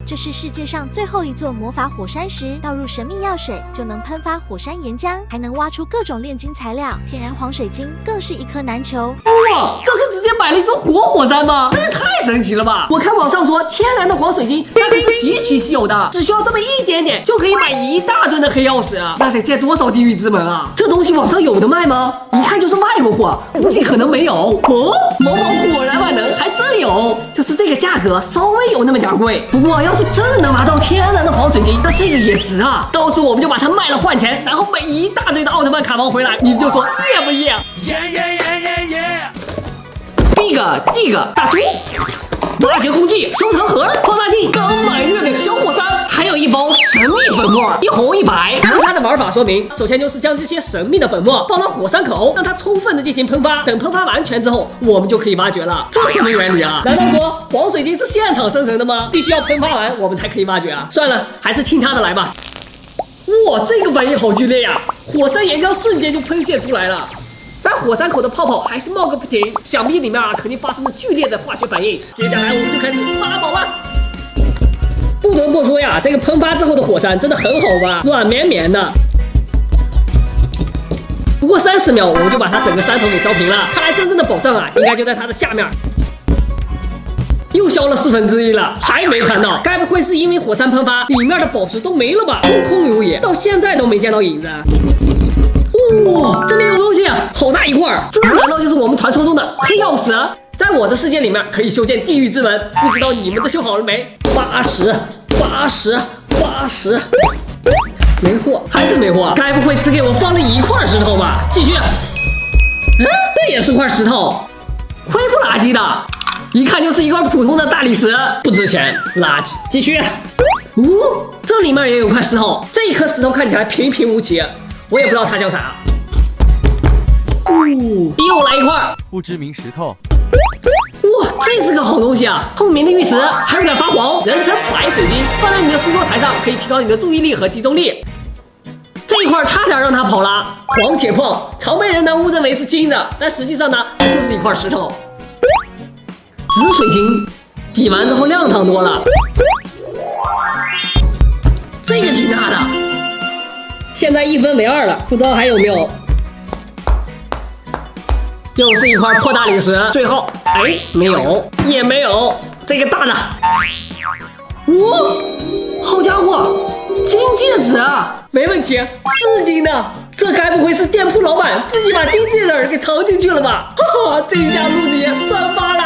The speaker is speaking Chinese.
这是世界上最后一座魔法火山时，倒入神秘药水就能喷发火山岩浆，还能挖出各种炼金材料。天然黄水晶更是一颗难求。哇，这是直接买了一座活火山吗？这也太神奇了吧！我看网上说，天然的黄水晶那可是极其稀有的，只需要这么一点点就可以买一大吨的黑曜石啊！那得借多少地狱之门啊？这东西网上有的卖吗？一看就是外国货，估计可能没有。哦，某某果然万能，还真有，就是这个价格稍微有那么点贵。不过要是真的能拿到天然的黄水晶，那这个也值啊！到时候我们就把它卖了换钱，然后买一大堆的奥特曼卡包回来，你们就说耶不耶？Dig 大猪，挖掘空气，收藏盒，放大镜，刚买热的小火山，还有一包神秘粉末，一红一白。看它的玩法说明，首先就是将这些神秘的粉末放到火山口，让它充分的进行喷发。等喷发完全之后，我们就可以挖掘了。这是什么原理啊？难道说黄水晶是现场生成的吗？必须要喷发完我们才可以挖掘啊？算了，还是听它的来吧。哇，这个反应好剧烈呀！火山岩浆瞬间就喷泄出来了。但火山口的泡泡还是冒个不停，想必里面肯定发生了剧烈的化学反应。接下来我们就开始挖宝吧。不得不说呀，这个喷发之后的火山真的很好挖，软绵绵的。不过30秒我们就把它整个山头给烧平了，看来真正的宝藏啊，应该就在它的下面。又烧了1/4了，还没看到，该不会是因为火山喷发里面的宝石都没了吧？空空如也，到现在都没见到影子。哇，这边有东西啊，好大一块！这难道就是我们传说中的黑曜石？在我的世界里面可以修建地狱之门，不知道你们都修好了没？80，没货，还是没货，该不会只给我放了一块石头吧？继续，这也是块石头，灰不拉几的，一看就是一块普通的大理石，不值钱，垃圾。继续，这里面也有块石头，这一颗石头看起来平平无奇。我也不知道它叫啥。又来一块不知名石头。哇，这是个好东西啊！透明的玉石，还有点发黄，人称白水晶，放在你的书桌台上可以提高你的注意力和集中力。这一块差点让它跑了。黄铁矿常被人们误认为是金子，但实际上呢，它就是一块石头。紫水晶，洗完之后亮堂多了。这个挺大的。现在1分为2了，不知道还有没有？又是一块破大理石，最后，没有，也没有，这个大的，好家伙，金戒指啊，没问题，是金的，这该不会是店铺老板自己把金戒指给藏进去了吧？哈哈，这下路子也算发了。